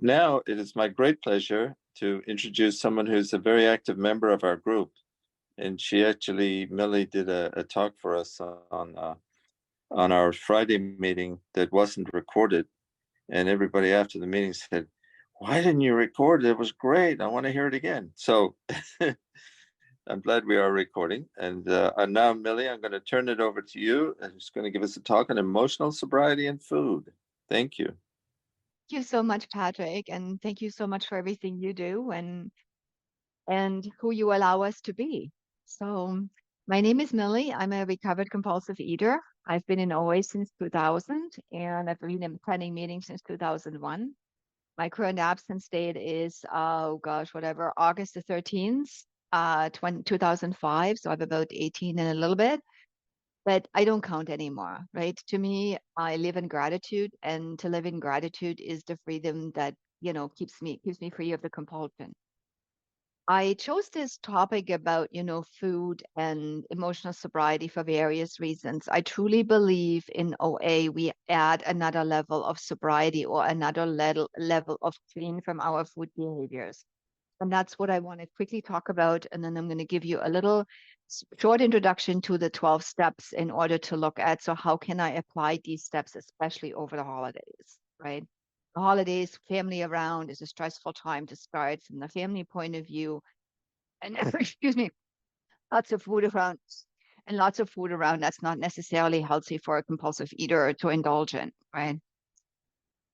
now it is my great pleasure to introduce someone who's a very active member of our group. And she actually, Millie did a talk for us on our Friday meeting that wasn't recorded. And everybody after the meeting said, "Why didn't you record it? It was great. I want to hear it again." So I'm glad we are recording. And now, Millie, I'm going to turn it over to you. And she's going to give us a talk on emotional sobriety and food. Thank you. Thank you so much, Patrick, and thank you so much for everything you do and who you allow us to be. So, my name is Millie. I'm a recovered compulsive eater. I've been in OA since 2000, and I've been in planning meetings since 2001. My current absence date is, oh gosh, whatever, August the 13th, 2005. So I have about 18 and a little bit, but I don't count anymore, right? To me, I live in gratitude, and to live in gratitude is the freedom that, keeps me free of the compulsion. I chose this topic about, food and emotional sobriety for various reasons. I truly believe in OA, we add another level of sobriety or another level of clean from our food behaviors. And that's what I want to quickly talk about. And then I'm going to give you a little short introduction to the 12 steps in order to look at, so how can I apply these steps, especially over the holidays, right? The holidays, family around is a stressful time to start from the family point of view. And excuse me, lots of food around and lots of food around that's not necessarily healthy for a compulsive eater to indulge in, right?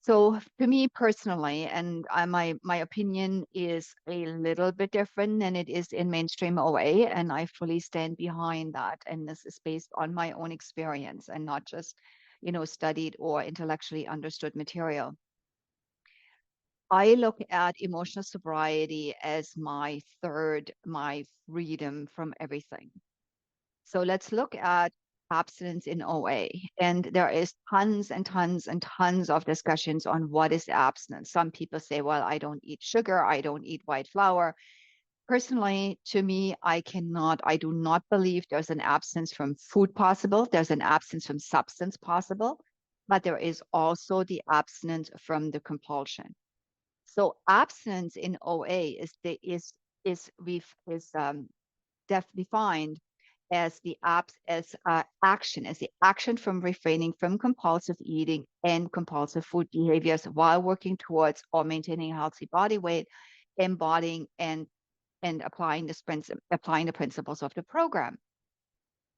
So to me personally, and my opinion is a little bit different than it is in mainstream OA, and I fully stand behind that. And this is based on my own experience and not just, studied or intellectually understood material. I look at emotional sobriety as my freedom from everything. So let's look at abstinence in OA. And there is tons and tons and tons of discussions on what is abstinence. Some people say, well, I don't eat sugar, I don't eat white flour. Personally, to me, I do not believe there's an abstinence from food possible. There's an abstinence from substance possible, but there is also the abstinence from the compulsion. So abstinence in OA defined as the action from refraining from compulsive eating and compulsive food behaviors while working towards or maintaining a healthy body weight, embodying and applying the principles of the program.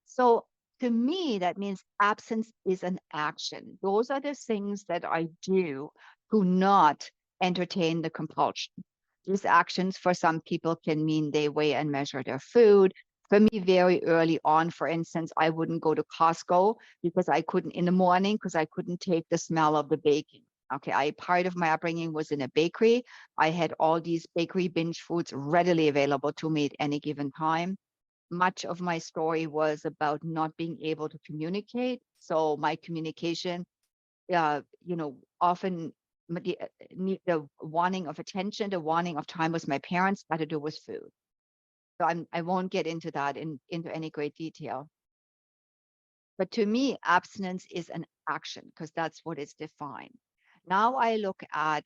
So to me, that means absence is an action. Those are the things that I do not entertain the compulsion. These actions for some people can mean they weigh and measure their food. For me, very early on, for instance, I wouldn't go to Costco because I couldn't in the morning because I couldn't take the smell of the baking. Okay, part of my upbringing was in a bakery. I had all these bakery binge foods readily available to me at any given time. Much of my story was about not being able to communicate. So my communication, often the wanting of attention, the wanting of time with my parents had to do with food. So I won't get into that into any great detail. But to me, abstinence is an action because that's what it's defined. Now looking at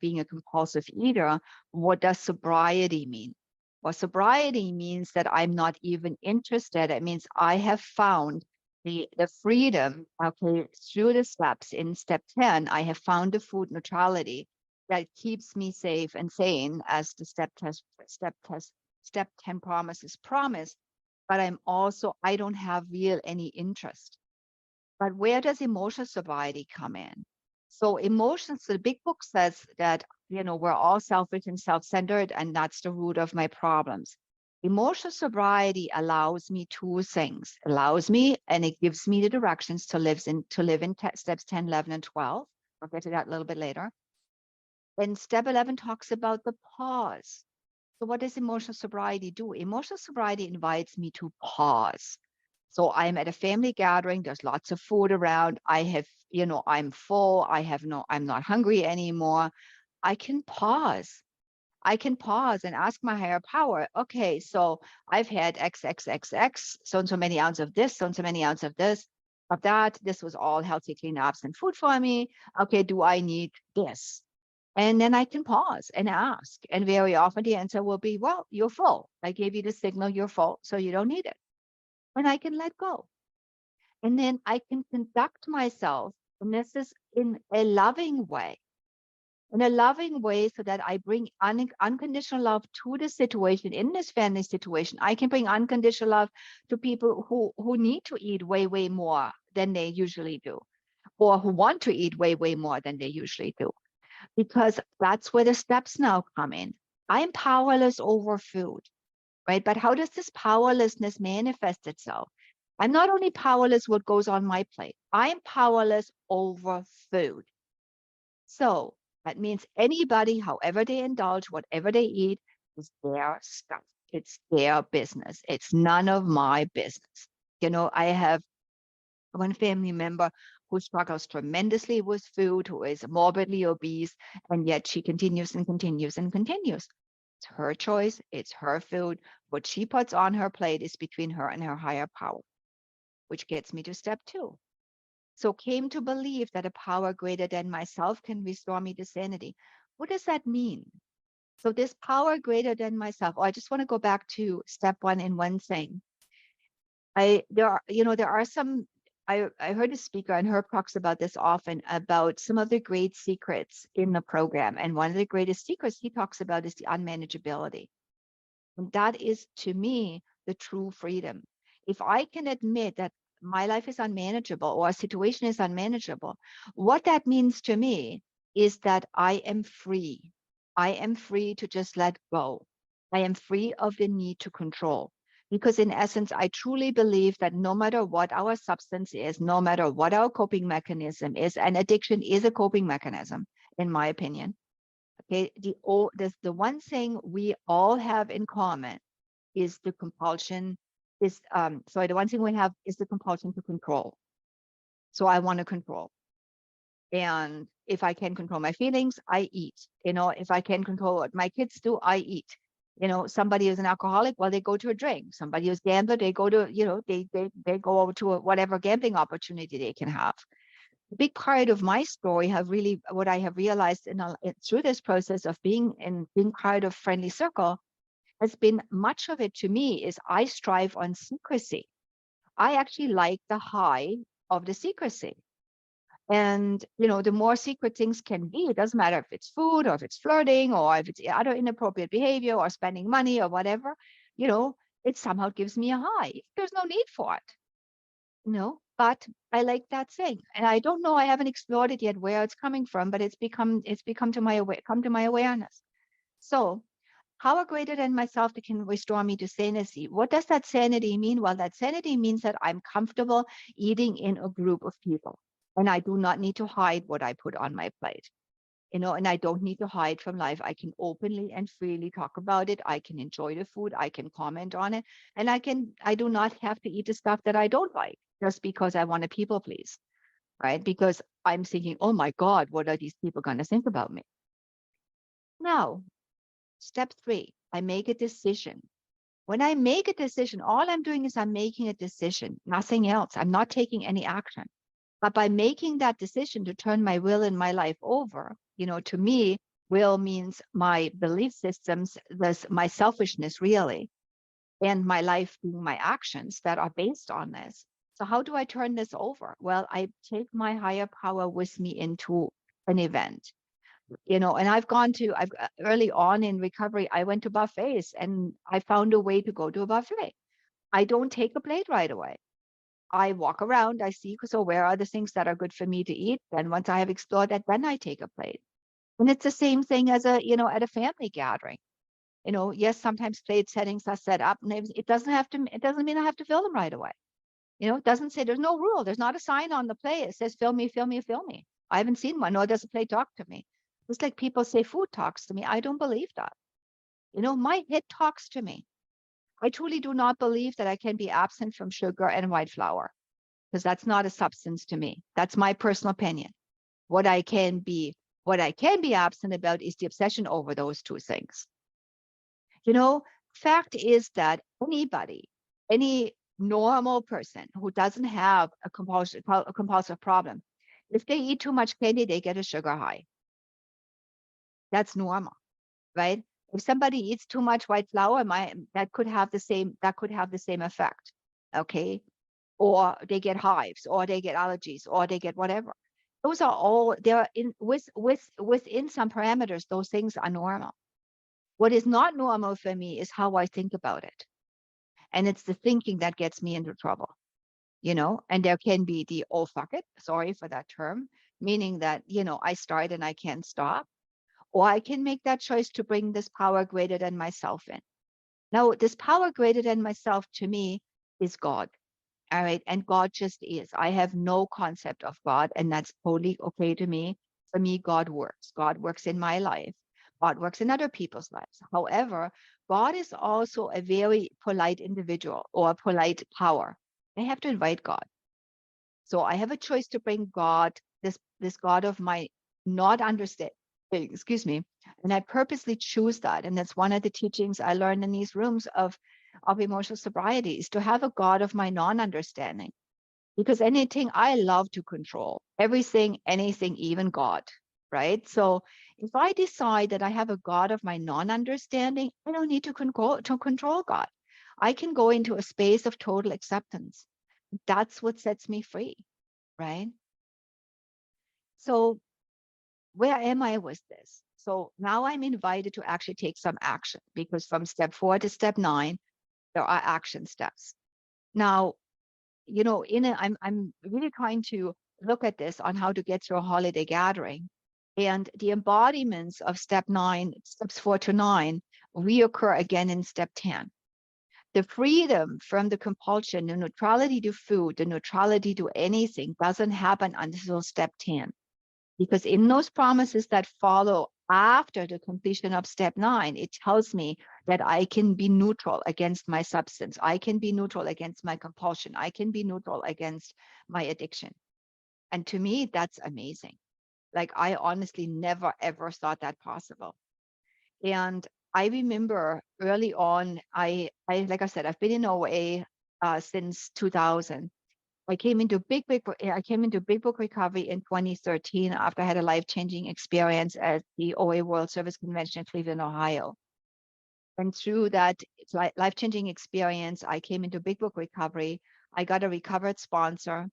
being a compulsive eater, what does sobriety mean? Well, sobriety means that I'm not even interested. It means I have found the freedom, okay, through the steps. In step 10, I have found the food neutrality that keeps me safe and sane, as the step 10 promises promise. But I don't have any interest. But where does emotional sobriety come in? So emotions, the big book says that, we're all selfish and self-centered, and that's the root of my problems. Emotional sobriety allows me two things. Allows me, and it gives me the directions to live in steps 10, 11, and 12. I'll get to that a little bit later. And step 11 talks about the pause. So what does emotional sobriety do? Emotional sobriety invites me to pause. So I'm at a family gathering, there's lots of food around. I'm full, I'm not hungry anymore. I can pause. I can pause and ask my higher power, okay, so I've had XXXX, so and so many ounces of this, so and so many ounces of this. of that. This was all healthy, clean, abstinent food for me. Okay, do I need this? And then I can pause and ask. And very often the answer will be, well, you're full. I gave you the signal, you're full, so you don't need it. And I can let go. And then I can conduct myself, and this is in a loving way, so that I bring unconditional love to the situation. In this family situation, I can bring unconditional love to people who need to eat way, way more than they usually do, or who want to eat way, way more than they usually do, because that's where the steps now come in. I'm powerless over food, right? But how does this powerlessness manifest itself? I'm not only powerless what goes on my plate, I'm powerless over food. So that means anybody, however they indulge, whatever they eat, is their stuff. It's their business. It's none of my business. I have one family member who struggles tremendously with food, who is morbidly obese, and yet she continues and continues and continues. It's her choice. It's her food. What she puts on her plate is between her and her higher power, which gets me to step 2. So came to believe that a power greater than myself can restore me to sanity. What does that mean? So this power greater than myself, I just want to go back to step 1 in one thing. There are some, I heard a speaker, and Herb talks about this often, about some of the great secrets in the program. And one of the greatest secrets he talks about is the unmanageability. And that is, to me, the true freedom. If I can admit that my life is unmanageable, or a situation is unmanageable, what that means to me is that I am free. I am free to just let go. I am free of the need to control. Because in essence, I truly believe that no matter what our substance is, no matter what our coping mechanism is, and addiction is a coping mechanism, in my opinion. Okay, the one thing we all have in common is the compulsion, the one thing we have is the compulsion to control. So I want to control. And if I can control my feelings, I eat. If I can control what my kids do, I eat. Somebody who's an alcoholic, well, they go to a drink. Somebody who's gambler, they go to, they go over to whatever gambling opportunity they can have. A big part of my story what I have realized through this process of being part of Friendly Circle has been, much of it to me is I strive on secrecy. I actually like the high of the secrecy. And, the more secret things can be, it doesn't matter if it's food or if it's flirting or if it's other inappropriate behavior or spending money or whatever, it somehow gives me a high. There's no need for it, but I like that thing. And I don't know, I haven't explored it yet where it's coming from, but it's come to my awareness. So power greater than myself that can restore me to sanity. What does that sanity mean? Well, that sanity means that I'm comfortable eating in a group of people. And I do not need to hide what I put on my plate. And I don't need to hide from life. I can openly and freely talk about it. I can enjoy the food. I can comment on it. And I do not have to eat the stuff that I don't like just because I want to people please, right? Because I'm thinking, oh my God, what are these people going to think about me? Now, step 3, I make a decision. When I make a decision, all I'm doing is I'm making a decision, nothing else. I'm not taking any action. But by making that decision to turn my will and my life over, to me, will means my belief systems, my selfishness really, and my life being my actions that are based on this. So how do I turn this over? Well, I take my higher power with me into an event. And I've early on in recovery, I went to buffets and I found a way to go to a buffet. I don't take a plate right away. I walk around, I see, so where are the things that are good for me to eat? Then once I have explored that, then I take a plate. And it's the same thing as at a family gathering. Yes, sometimes plate settings are set up and it doesn't mean I have to fill them right away. It doesn't say, there's no rule. There's not a sign on the plate. It says, fill me, fill me, fill me. I haven't seen one, nor does a plate talk to me. Just like people say food talks to me. I don't believe that. My head talks to me. I truly do not believe that I can be absent from sugar and white flour, because that's not a substance to me. That's my personal opinion. What I can be absent about is the obsession over those two things. Fact is that any normal person who doesn't have a compulsive problem, if they eat too much candy, they get a sugar high. That's normal, right? If somebody eats too much white flour, that could have the same effect. Okay. Or they get hives, or they get allergies, or they get whatever. Those are all there within some parameters. Those things are normal. What is not normal for me is how I think about it. And it's the thinking that gets me into trouble, and there can be the, oh, fuck it, sorry for that term, meaning that, I start and I can't stop, or I can make that choice to bring this power greater than myself in. Now, this power greater than myself to me is God. All right. And God just is. I have no concept of God, and that's totally okay to me. For me, God works. God works in my life. God works in other people's lives. However, God is also a very polite individual, or a polite power. I have to invite God. So I have a choice to bring God, this God of my not understanding, excuse me. And I purposely choose that. And that's one of the teachings I learned in these rooms of emotional sobriety, is to have a God of my non-understanding. Because anything I love to control, everything, anything, even God, right? So if I decide that I have a God of my non-understanding, I don't need to control God. I can go into a space of total acceptance. That's what sets me free, right? So where am I with this? So now I'm invited to actually take some action, because from step 4 to step 9, there are action steps. Now, I'm really trying to look at this on how to get through a holiday gathering. And the embodiments of step 9, steps 4 to 9, reoccur again in step 10. The freedom from the compulsion, the neutrality to food, the neutrality to anything doesn't happen until step 10. Because in those promises that follow after the completion of step 9, it tells me that I can be neutral against my substance. I can be neutral against my compulsion. I can be neutral against my addiction. And to me, that's amazing. Like, I honestly never, ever thought that possible. And I remember early on, like I said, I've been in OA since 2000. I came into big book recovery in 2013 after I had a life-changing experience at the OA World Service Convention in Cleveland, Ohio. And through that life-changing experience, I came into big book recovery. I got a recovered sponsor,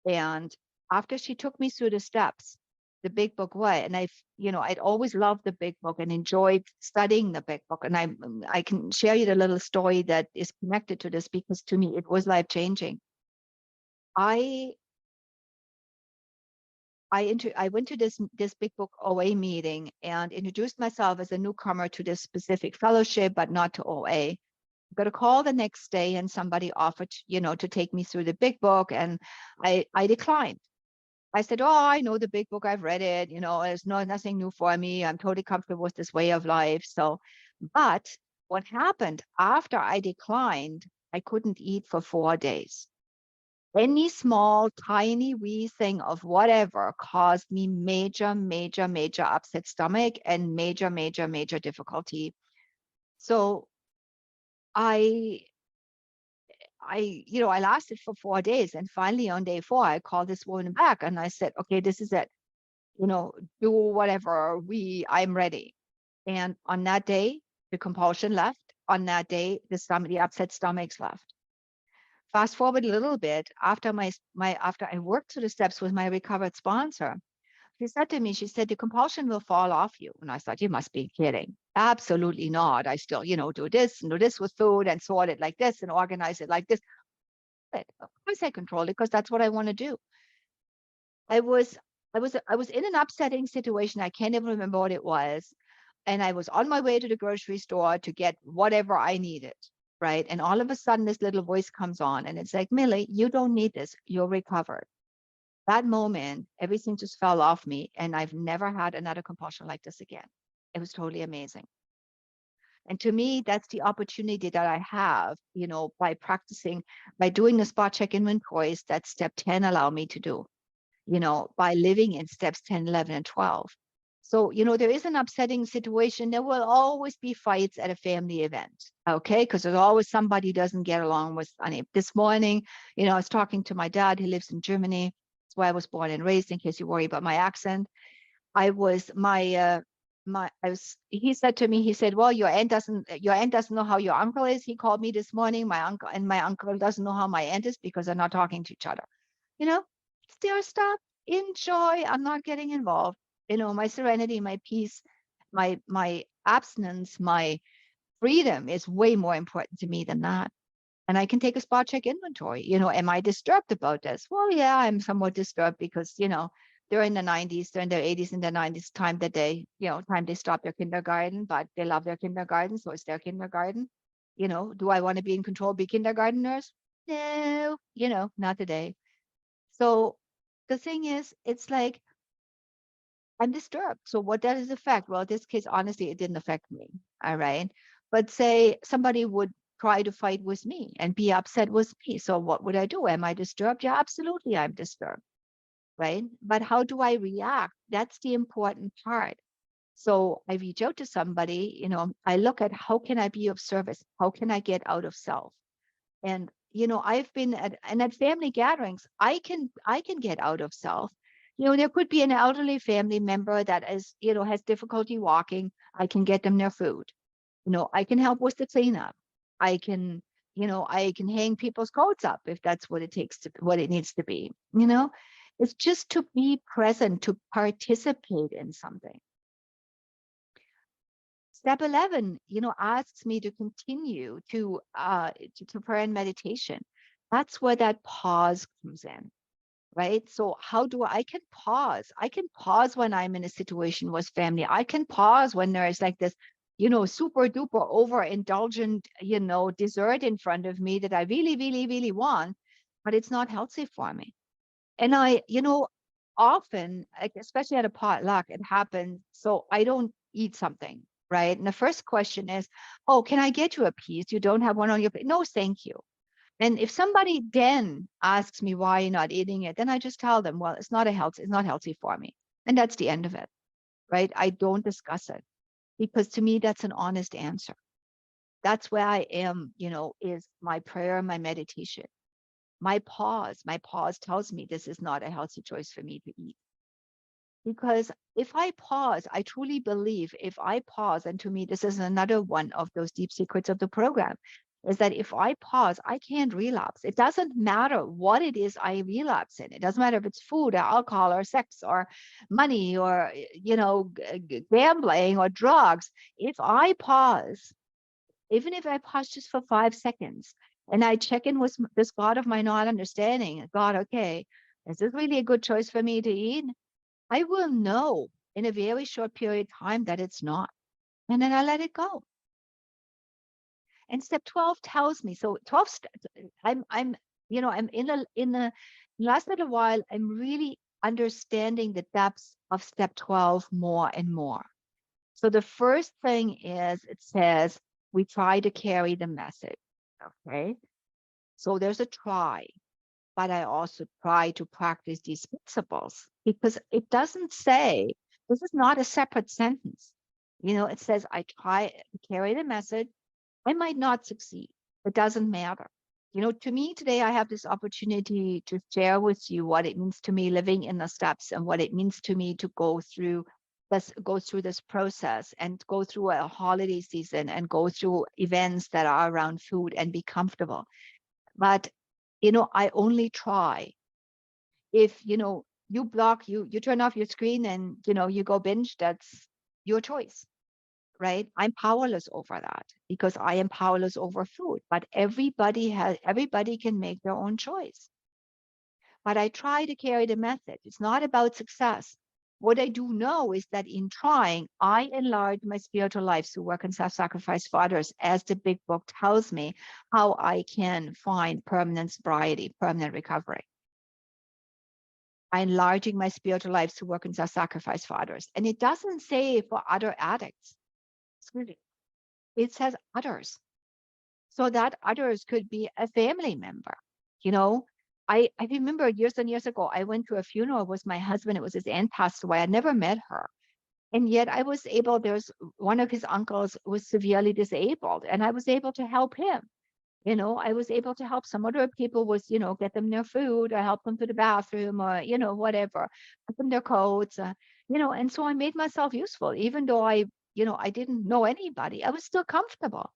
and after she took me through the steps, the big book way, and I'd always loved the big book and enjoyed studying the big book. And I can share you the little story that is connected to this, because to me it was life-changing. I went to this big book OA meeting and introduced myself as a newcomer to this specific fellowship, but not to OA. Got a call the next day, and somebody offered, to take me through the big book, and I declined. I said, "Oh, I know the big book. I've read it. It's nothing new for me. I'm totally comfortable with this way of life." So, but what happened after I declined, I couldn't eat for 4 days. Any small, tiny, wee thing of whatever caused me major, major, major upset stomach and major, major, major difficulty. So I lasted for 4 days, and finally on day 4, I called this woman back and I said, "Okay, this is it. Do whatever. I'm ready." And on that day, the compulsion left. On that day, the upset stomachs left. Fast forward a little bit, after after I worked through the steps with my recovered sponsor, she said to me, "The compulsion will fall off you." And I thought, "You must be kidding." Absolutely not. I still, do this and do this with food and sort it like this and organize it like this. But of course I control it, because that's what I want to do. I was in an upsetting situation. I can't even remember what it was. And I was on my way to the grocery store to get whatever I needed, right? And all of a sudden, this little voice comes on, and it's like, "Millie, you don't need this. You're recovered." That moment, everything just fell off me, and I've never had another compulsion like this again. It was totally amazing. And to me, that's the opportunity that I have, by practicing, by doing the spot check inventories that step 10 allow me to do, by living in steps 10, 11, and 12. So, there is an upsetting situation. There will always be fights at a family event, okay? Because there's always somebody who doesn't get along with. This morning, I was talking to my dad. He lives in Germany. That's where I was born and raised. In case you worry about my accent, I was he said to me, he said, well, your aunt doesn't know how your uncle is. He called me this morning, my uncle doesn't know how my aunt is because they're not talking to each other. It's their stuff. Enjoy. I'm not getting involved. My serenity, my peace, my abstinence, my freedom is way more important to me than that. And I can take a spot check inventory. Am I disturbed about this? Well, yeah, I'm somewhat disturbed because, they're in the 90s, they're in their 80s and their 90s, time they stop their kindergarten, but they love their kindergarten, so it's their kindergarten. Do I want to be in control, be kindergarteners? No, not today. So the thing is, it's like I'm disturbed. So what does it affect? Well, in this case, honestly, it didn't affect me. All right. But say somebody would try to fight with me and be upset with me. So what would I do? Am I disturbed? Yeah, absolutely, I'm disturbed. Right. But how do I react? That's the important part. So I reach out to somebody, I look at how can I be of service? How can I get out of self? And I've been at family gatherings, I can get out of self. There could be an elderly family member that has difficulty walking. I can get them their food. I can help with the cleanup. I can hang people's coats up if that's what it needs to be. It's just to be present, to participate in something. Step 11, asks me to continue to prayer and meditation. That's where that pause comes in, right? So I can pause. I can pause when I'm in a situation with family. I can pause when there is like this, super duper overindulgent, dessert in front of me that I really, really, really want, but it's not healthy for me. And often, like, especially at a potluck, it happens. So I don't eat something, right? And the first question is, oh, can I get you a piece? You don't have one on your plate? No, thank you. And if somebody then asks me why you're not eating it, then I just tell them, well, it's not healthy for me. And that's the end of it, right? I don't discuss it because to me, that's an honest answer. That's where I am, is my prayer, my meditation. My pause tells me this is not a healthy choice for me to eat. Because if I pause, I truly believe if I pause, and to me, this is another one of those deep secrets of the program, is that if I pause, I can't relapse. It doesn't matter what it is I relapse in. It doesn't matter if it's food or alcohol or sex or money or, gambling or drugs. If I pause, even if I pause just for 5 seconds and I check in with this God of my not understanding, God, okay, is this really a good choice for me to eat? I will know in a very short period of time that it's not. And then I let it go. And step 12 tells me, so 12, I'm in the last little while, I'm really understanding the depths of step 12 more and more. So the first thing is, it says, we try to carry the message. Okay. So there's a try, but I also try to practice these principles because it doesn't say, this is not a separate sentence. It says, I try to carry the message. I might not succeed. It doesn't matter. To me today, I have this opportunity to share with you what it means to me living in the steps and what it means to me to go through this process and go through a holiday season and go through events that are around food and be comfortable. But, I only try. If, you turn off your screen and, you go binge, that's your choice. Right? I'm powerless over that because I am powerless over food, but everybody can make their own choice. But I try to carry the message. It's not about success. What I do know is that in trying, I enlarge my spiritual life through work and self-sacrifice for others, as the big book tells me how I can find permanent sobriety, permanent recovery. I'm enlarging my spiritual life through work and self-sacrifice for others. And it doesn't say for other addicts. It says others. So that others could be a family member. I remember years and years ago, I went to a funeral with my husband. It was his aunt passed away. I never met her. And yet I was able, there's one of his uncles was severely disabled, and I was able to help him. I was able to help some other people was, get them their food or help them to the bathroom or, whatever, put them their coats, and so I made myself useful, even though I didn't know anybody. I was still comfortable.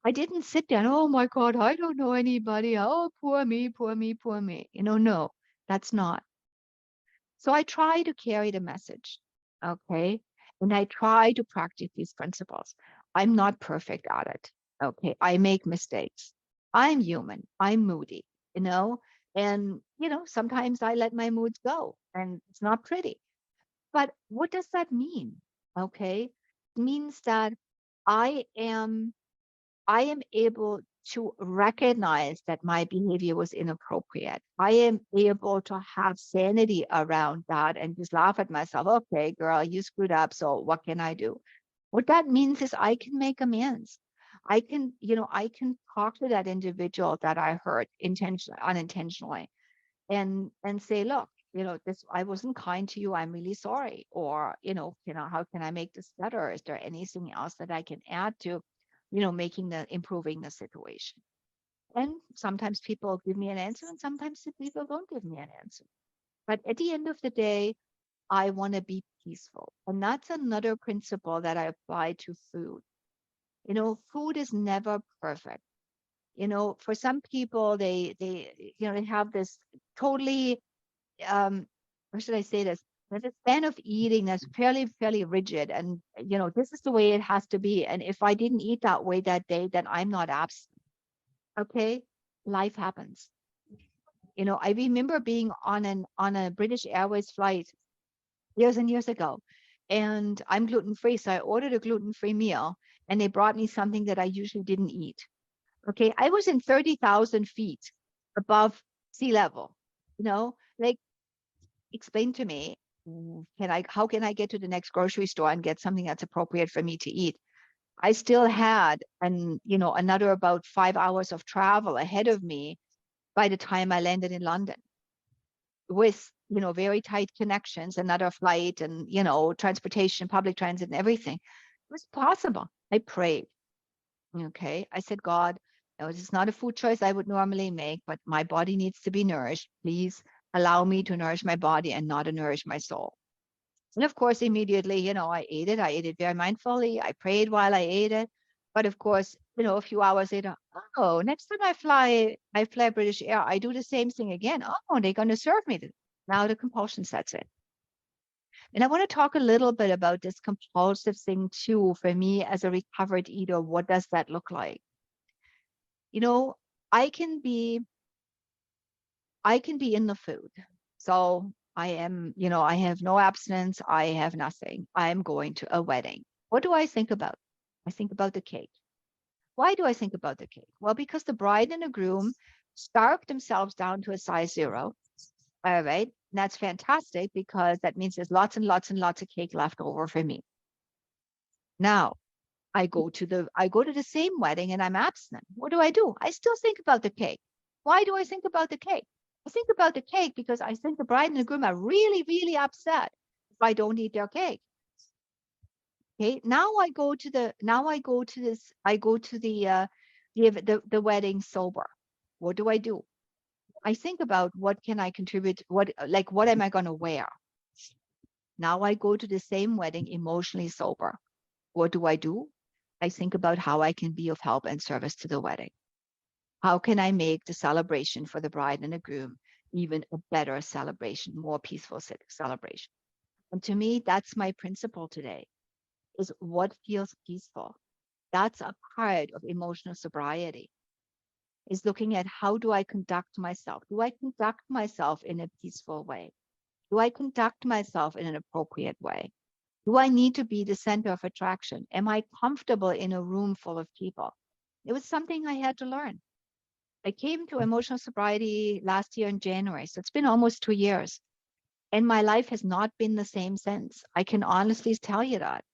I didn't sit there and, oh my God, I don't know anybody. Oh, poor me, poor me, poor me. No, that's not. So I try to carry the message. Okay. And I try to practice these principles. I'm not perfect at it. Okay. I make mistakes. I'm human. I'm moody, you know, and, sometimes I let my moods go and it's not pretty. But what does that mean? Okay. It means that I am I am able to recognize that my behavior was inappropriate. I am able to have sanity around that and just laugh at myself. Okay, girl, you screwed up. So what can I do? What that means is I can make amends. I can talk to that individual that I hurt intentionally, unintentionally, and say, look, this, I wasn't kind to you. I'm really sorry. Or, how can I make this better? Is there anything else that I can add to, improving the situation? And sometimes people give me an answer, and sometimes the people don't give me an answer. But at the end of the day, I want to be peaceful. And that's another principle that I apply to food. Food is never perfect. For some people, they have this totally, how should I say this? There's a span of eating that's fairly rigid, and this is the way it has to be. And if I didn't eat that way that day, then I'm not absent. Okay, life happens. I remember being on a British Airways flight years and years ago, and I'm gluten free, so I ordered a gluten free meal, and they brought me something that I usually didn't eat. Okay, I was in 30,000 feet above sea level. Like, explain to me, how can I get to the next grocery store and get something that's appropriate for me to eat? I still had another about 5 hours of travel ahead of me by the time I landed in London, with very tight connections, another flight, and transportation, public transit, and everything. It was possible. I prayed. Okay, I said, God, this is not a food choice I would normally make, but my body needs to be nourished. Please allow me to nourish my body and not to nourish my soul. And of course, immediately, I ate it. I ate it very mindfully. I prayed while I ate it. But of course, a few hours later, oh, next time I fly British Air, I do the same thing again. Oh, they're going to serve me. Now the compulsion sets in. And I want to talk a little bit about this compulsive thing too. For me as a recovered eater, what does that look like? I can be in the food. So I am, I have no abstinence. I have nothing. I'm going to a wedding. What do I think about? I think about the cake. Why do I think about the cake? Well, because the bride and the groom starved themselves down to a size 0. All right. And that's fantastic, because that means there's lots and lots and lots of cake left over for me. Now, I go to the same wedding and I'm abstinent. What do? I still think about the cake. Why do I think about the cake? I think about the cake because I think the bride and the groom are really, really upset if I don't eat their cake. Okay. Now I go to the wedding sober. What do? I think about what can I contribute, what am I going to wear? Now I go to the same wedding emotionally sober. What do? I think about how I can be of help and service to the wedding. How can I make the celebration for the bride and the groom even a better celebration, more peaceful celebration? And to me, that's my principle today, is what feels peaceful. That's a part of emotional sobriety, is looking at how do I conduct myself? Do I conduct myself in a peaceful way? Do I conduct myself in an appropriate way? Do I need to be the center of attraction? Am I comfortable in a room full of people? It was something I had to learn. I came to emotional sobriety last year in January, so it's been almost 2 years. And my life has not been the same since. I can honestly tell you that.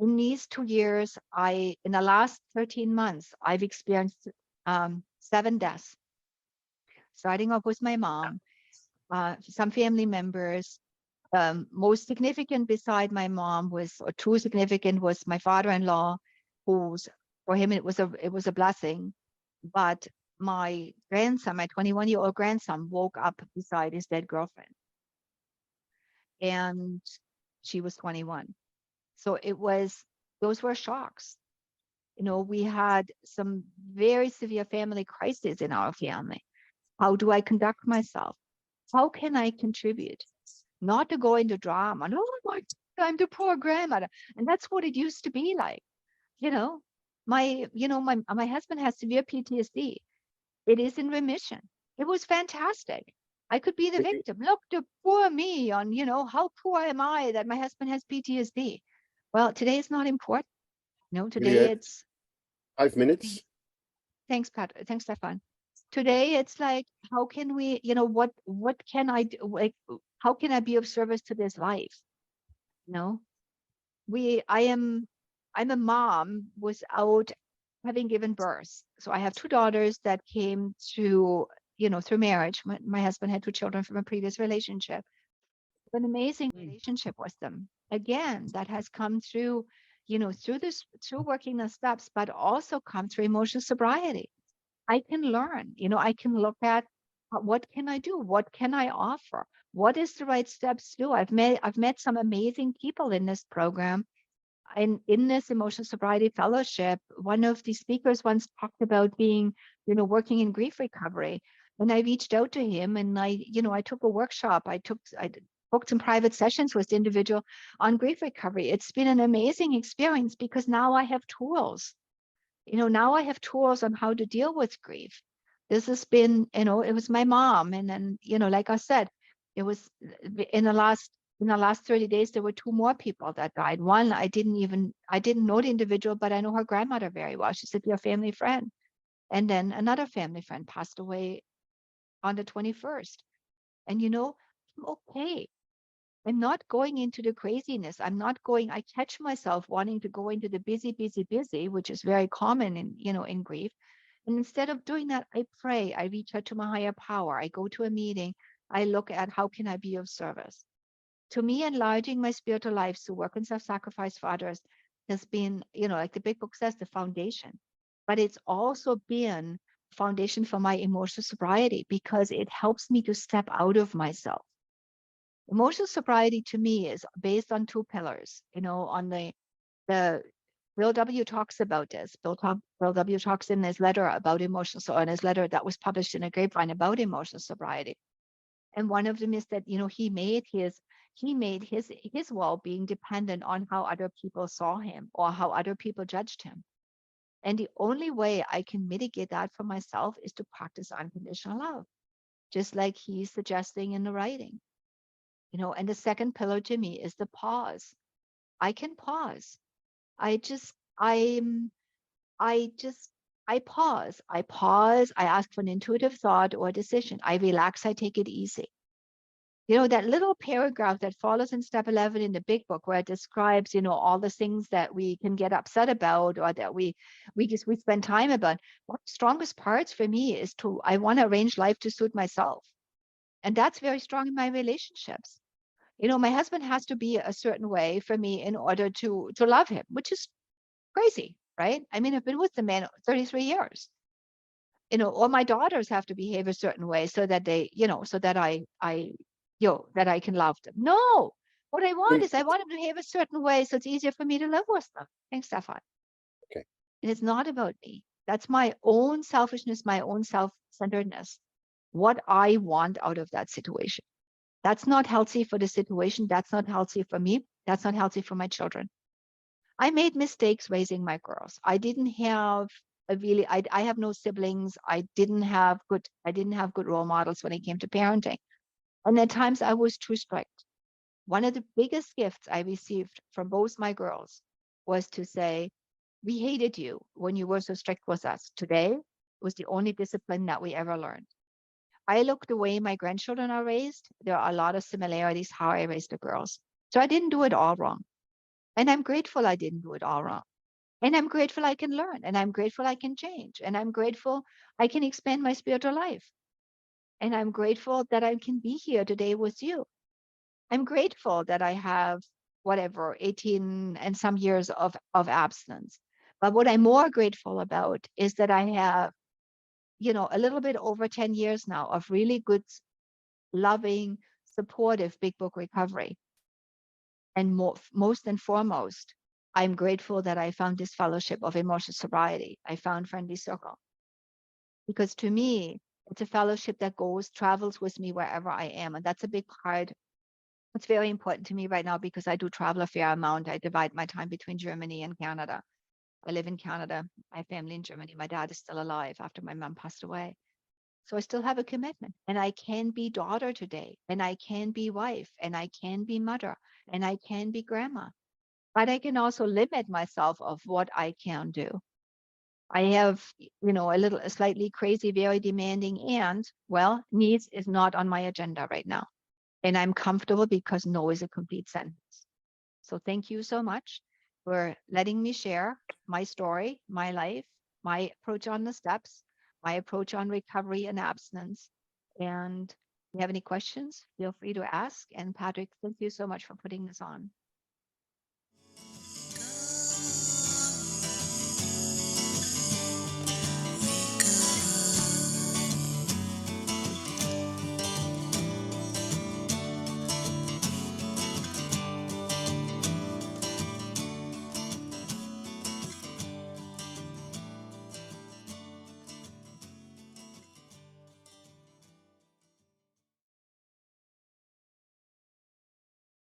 In these 2 years, in the last 13 months, I've experienced 7 deaths, starting off with my mom, some family members, Most significant beside my mom or too significant was my father-in-law, who's, for him, it was a blessing. But my grandson, my 21-year-old grandson, woke up beside his dead girlfriend, and she was 21. So those were shocks. We had some very severe family crises in our family. How do I conduct myself? How can I contribute? Not to go into drama. Oh my God, I'm the poor grandmother. And that's what it used to be like. My husband has severe PTSD. It is in remission. It was fantastic. I could be the victim. Look, the poor me on, how poor am I that my husband has PTSD? Well, today it's not important. Today it's 5 minutes. Thanks, Pat. Thanks, Stefan. Today it's like, how can we, what can I do? Like, how can I be of service to this life? I'm a mom without having given birth. So I have two daughters that came through marriage. My husband had two children from a previous relationship. An amazing relationship with them. Again, that has come through, through working the steps, but also come through emotional sobriety. I can learn, I can look at what can I do? What can I offer? What is the right steps to do? I've met some amazing people in this program. And in this emotional sobriety fellowship, one of the speakers once talked about being, working in grief recovery. And I reached out to him, and I took a workshop. I booked some private sessions with the individual on grief recovery. It's been an amazing experience because now I have tools. Now I have tools on how to deal with grief. This has been, it was my mom. And then, like I said, it was in the last 30 days, there were two more people that died. One, I didn't know the individual, but I know her grandmother very well. She said, "You're a family friend." And then another family friend passed away on the 21st. And, I'm okay. I'm not going into the craziness. I catch myself wanting to go into the busy, busy, busy, which is very common in grief. And instead of doing that, I pray, I reach out to my higher power. I go to a meeting. I look at how can I be of service. To me, enlarging my spiritual life through work and self-sacrifice for others has been, like the big book says, the foundation. But it's also been foundation for my emotional sobriety because it helps me to step out of myself. Emotional sobriety to me is based on two pillars. On the Bill W. talks about this. Bill W. talks in his letter about in his letter that was published in a grapevine about emotional sobriety. And one of them is that, he made his well-being dependent on how other people saw him or how other people judged him. And the only way I can mitigate that for myself is to practice unconditional love, just like he's suggesting in the writing. And the second pillar to me is the pause. I can pause. I pause. I ask for an intuitive thought or decision. I relax. I take it easy. That little paragraph that follows in step 11 in the big book where it describes, all the things that we can get upset about or that we spend time about. One of the strongest parts for me is I want to arrange life to suit myself. And that's very strong in my relationships. My husband has to be a certain way for me in order to love him, which is crazy, right? I mean, I've been with the man 33 years. Or my daughters have to behave a certain way so that they, so that that I can love them. No, what I want is I want them to behave a certain way so it's easier for me to live with them. Thanks, Stefan. Okay. And it's not about me. That's my own selfishness, my own self-centeredness. What I want out of that situation. That's not healthy for the situation. That's not healthy for me. That's not healthy for my children. I made mistakes raising my girls. I didn't have I have no siblings. I didn't have good role models when it came to parenting. And at times I was too strict. One of the biggest gifts I received from both my girls was to say, "We hated you when you were so strict with us. Today was the only discipline that we ever learned." I look the way my grandchildren are raised. There are a lot of similarities how I raised the girls. So I didn't do it all wrong. And I'm grateful I didn't do it all wrong. And I'm grateful I can learn. And I'm grateful I can change. And I'm grateful I can expand my spiritual life. And I'm grateful that I can be here today with you. I'm grateful that I have whatever 18 and some years of abstinence. But what I'm more grateful about is that I have, a little bit over 10 years now of really good, loving, supportive Big Book recovery. And most and foremost, I'm grateful that I found this fellowship of emotional sobriety. I found Friendly Circle. Because to me, it's a fellowship that travels with me wherever I am. And that's a big part. It's very important to me right now because I do travel a fair amount. I divide my time between Germany and Canada. I live in Canada. I have family in Germany. My dad is still alive after my mom passed away. So I still have a commitment, and I can be daughter today, and I can be wife, and I can be mother, and I can be grandma. But I can also limit myself of what I can do. I have, a slightly crazy, very demanding aunt. Well, needs is not on my agenda right now. And I'm comfortable because no is a complete sentence. So thank you so much for letting me share my story, my life, my approach on the steps, my approach on recovery and abstinence. And if you have any questions, feel free to ask. And Patrick, thank you so much for putting this on.